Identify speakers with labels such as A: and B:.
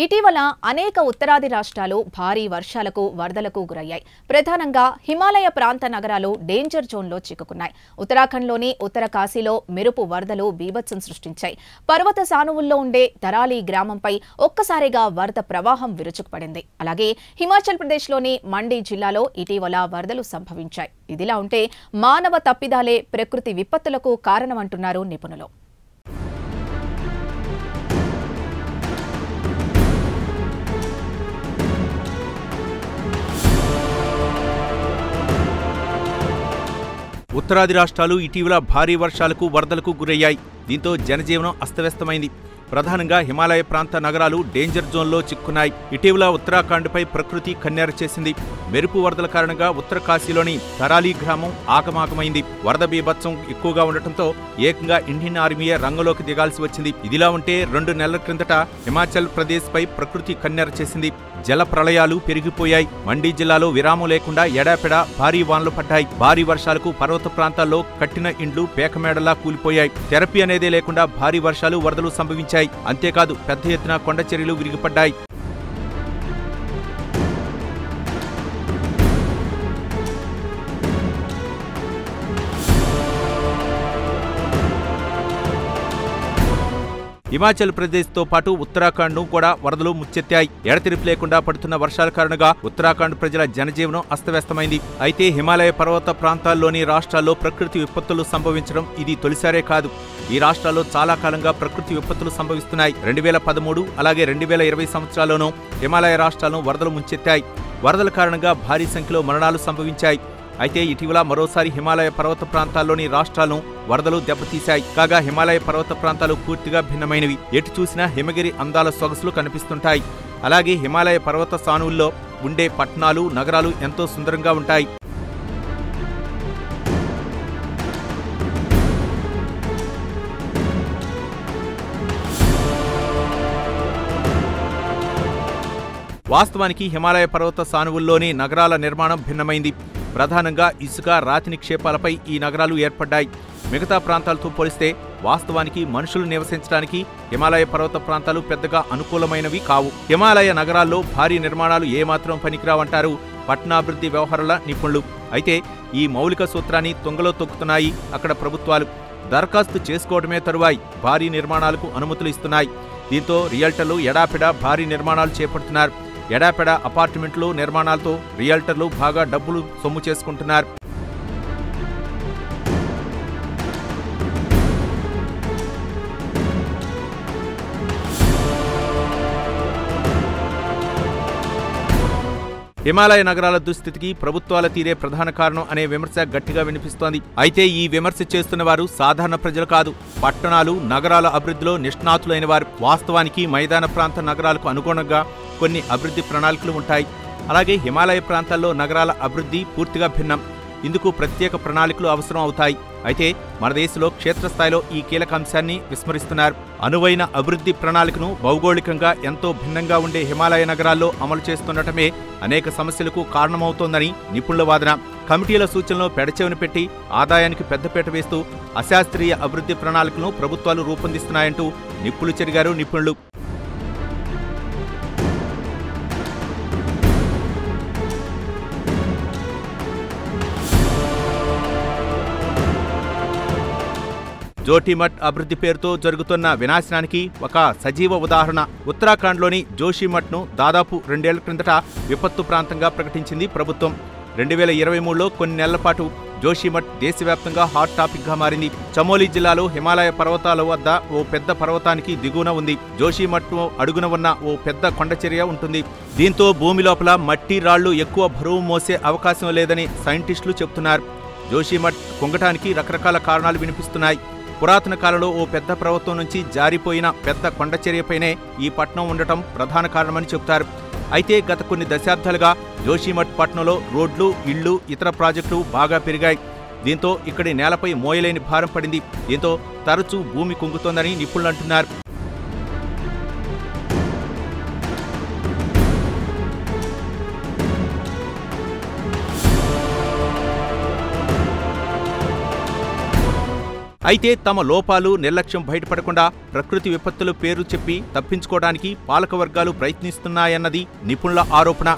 A: ఇటీవల అనేక ఉత్తరాది రాష్ట్రాలు భారీ వర్షాలకు వరదలకు గురయ్యాయి. ప్రధానంగా హిమాలయ ప్రాంత నగరాలు డేంజర్ జోన్లో చిక్కుకున్నాయి. ఉత్తరాఖండ్లోని ఉత్తర కాశీలో మెరుపు వరదలు బీభత్సం సృష్టించాయి. పర్వత సానువుల్లో ఉండే ధరాలి గ్రామంపై ఒక్కసారిగా వరద ప్రవాహం విరుచుకుపడింది. అలాగే హిమాచల్ ప్రదేశ్లోని మండి జిల్లాలో ఇటీవల వరదలు సంభవించాయి. ఇదిలా ఉంటే మానవ తప్పిదాలే ప్రకృతి విపత్తులకు కారణమంటున్నారు నిపుణులు.
B: ఉత్తరాది రాష్ట్రాలు ఇటీవల భారీ వర్షాలకు వరదలకు గురయ్యాయి. దీంతో జనజీవనం అస్తవ్యస్తమైంది. ప్రధానంగా హిమాలయ ప్రాంత నగరాలు డేంజర్ జోన్లో చిక్కున్నాయి. ఇటీవల ఉత్తరాఖండ్పై ప్రకృతి కన్నెర చేసింది. మెరుపు వరదల కారణంగా ఉత్తర కాశీలోని ధరాలి గ్రామం ఆగమాగమైంది. వరద బీభత్సం ఎక్కువగా ఉండటంతో ఏకంగా ఇండియన్ ఆర్మీయే రంగంలోకి దిగాల్సి వచ్చింది. ఇదిలా ఉంటే 2 నెలల క్రిందట హిమాచల్ ప్రదేశ్ పై ప్రకృతి కన్నెర చేసింది. జల ప్రళయాలు పెరిగిపోయాయి. మండి జిల్లాలో విరామం లేకుండా ఎడాపెడా భారీ వానలు పడ్డాయి. భారీ వర్షాలకు పర్వత ప్రాంతాల్లో కట్టిన ఇండ్లు పేకమేడలా కూలిపోయాయి. థెరపీ అనేదే లేకుండా భారీ వర్షాలు వరదలు సంభవించాయి. అంతేకాదు పెద్ద ఎత్తున కొండ చర్యలు విరిగిపడ్డాయి. హిమాచల్ ప్రదేశ్తో పాటు ఉత్తరాఖండ్ను కూడా వరదలు ముచ్చెత్తాయి. ఎడతెరిపి లేకుండా పడుతున్న వర్షాల కారణంగా ఉత్తరాఖండ్ ప్రజల జనజీవనం అస్తవ్యస్తమైంది. అయితే హిమాలయ పర్వత ప్రాంతాల్లోని రాష్ట్రాల్లో ప్రకృతి విపత్తులు సంభవించడం ఇది తొలిసారే కాదు. ఈ రాష్ట్రాల్లో చాలా కాలంగా ప్రకృతి విపత్తులు సంభవిస్తున్నాయి. 2013 అలాగే 2020 సంవత్సరాల్లోనూ హిమాలయ రాష్ట్రాలను వరదలు ముంచెత్తాయి. వరదల కారణంగా భారీ సంఖ్యలో మరణాలు సంభవించాయి. అయితే ఇటీవల మరోసారి హిమాలయ పర్వత ప్రాంతాల్లోని రాష్ట్రాలను వరదలు దెబ్బతీశాయి. కాగా హిమాలయ పర్వత ప్రాంతాలు పూర్తిగా భిన్నమైనవి. ఎటు చూసినా హిమగిరి అందాల సొగసులు కనిపిస్తుంటాయి. అలాగే హిమాలయ పర్వత సానువుల్లో ఉండే పట్టణాలు, నగరాలు ఎంతో సుందరంగా ఉంటాయి. వాస్తవానికి హిమాలయ పర్వత సానువుల్లోని నగరాల నిర్మాణం భిన్నమైంది. ప్రధానంగా ఇసుక, రాతి నిక్షేపాలపై ఈ నగరాలు ఏర్పడ్డాయి. మిగతా ప్రాంతాలతో పోలిస్తే వాస్తవానికి మనుషులు నివసించడానికి హిమాలయ పర్వత ప్రాంతాలు పెద్దగా అనుకూలమైనవి కావు. హిమాలయ నగరాల్లో భారీ నిర్మాణాలు ఏమాత్రం పనికిరావంటారు పట్టణాభివృద్ధి వ్యవహారాల నిపుణులు. అయితే ఈ మౌలిక సూత్రాన్ని తుంగలో తొక్కుతున్నాయి అక్కడ ప్రభుత్వాలు. దరఖాస్తు చేసుకోవడమే తరువాయి భారీ నిర్మాణాలకు అనుమతులు ఇస్తున్నాయి. దీంతో రియల్టర్లు ఎడాపెడా భారీ నిర్మాణాలు చేపడుతున్నారు. ఎడాపెడా అపార్ట్మెంట్లు నిర్మాణాలతో రియల్టర్లు బాగా డబ్బులు సొమ్ము చేసుకుంటున్నారు. హిమాలయ నగరాల దుస్థితికి ప్రభుత్వాల తీరే ప్రధాన కారణం అనే విమర్శ గట్టిగా వినిపిస్తోంది. అయితే ఈ విమర్శ చేస్తున్న వారు సాధారణ ప్రజలు కాదు, పట్టణాలు, నగరాల అభివృద్ధిలో నిష్ణాతులైన వారు. వాస్తవానికి మైదాన ప్రాంత నగరాలకు అనుగుణంగా కొన్ని అభివృద్ధి ప్రణాళికలు ఉంటాయి. అలాగే హిమాలయ ప్రాంతాల్లో నగరాల అభివృద్ధి పూర్తిగా భిన్నం. ఇందుకు ప్రత్యేక ప్రణాళికలు అవసరం అవుతాయి. అయితే మన దేశంలో క్షేత్రస్థాయిలో ఈ కీలక అంశాన్ని విస్మరిస్తున్నారు. అనువైన అభివృద్ధి ప్రణాళికను భౌగోళికంగా ఎంతో భిన్నంగా ఉండే హిమాలయ నగరాల్లో అమలు చేస్తుండటమే అనేక సమస్యలకు కారణమవుతోందని నిపుణుల వాదన. కమిటీల సూచనలో పెడచెవిన పెట్టి ఆదాయానికి పెద్దపీట వేస్తూ అశాస్త్రీయ అభివృద్ధి ప్రణాళికలను ప్రభుత్వాలు రూపొందిస్తున్నాయంటూ నిప్పులు చెరిగారు నిపుణులు. జోషిమఠ్ అభివృద్ధి పేరుతో జరుగుతున్న వినాశనానికి ఒక సజీవ ఉదాహరణ. ఉత్తరాఖండ్లోని జోషిమఠ్ను దాదాపు 2 ఏళ్ల క్రిందట విపత్తు ప్రాంతంగా ప్రకటించింది ప్రభుత్వం. 2023లో కొన్ని నెలల పాటు జోషిమఠ్ దేశవ్యాప్తంగా హాట్ టాపిక్గా మారింది. చమోలి జిల్లాలో హిమాలయ పర్వతాల వద్ద ఓ పెద్ద పర్వతానికి దిగువన ఉంది. జోషిమఠ్ అడుగున ఉన్న ఓ పెద్ద కొండచర్య ఉంటుంది. దీంతో భూమి లోపల మట్టి, రాళ్లు ఎక్కువ బరువు మోసే అవకాశం లేదని సైంటిస్టులు చెబుతున్నారు. జోషిమఠ్ కుంగటానికి రకరకాల కారణాలు వినిపిస్తున్నాయి. పురాతన కాలంలో ఓ పెద్ద పర్వతం నుంచి జారిపోయిన పెద్ద కొండచర్యపైనే ఈ పట్టణం ఉండటం ప్రధాన కారణమని చెబుతారు. అయితే గత కొన్ని దశాబ్దాలుగా జోషిమఠ్ పట్టణంలో రోడ్లు, ఇళ్లు, ఇతర ప్రాజెక్టులు బాగా పెరిగాయి. దీంతో ఇక్కడి నేలపై మోయలేని భారం పడింది. దీంతో తరచూ భూమి కుంగుతోందని నిపుణులు అంటున్నారు. అయితే తమ లోపాలు, నిర్లక్ష్యం బయటపడకుండా ప్రకృతి విపత్తుల పేరు చెప్పి తప్పించుకోవడానికి పాలకవర్గాలు ప్రయత్నిస్తున్నాయన్నది నిపుణుల ఆరోపణ.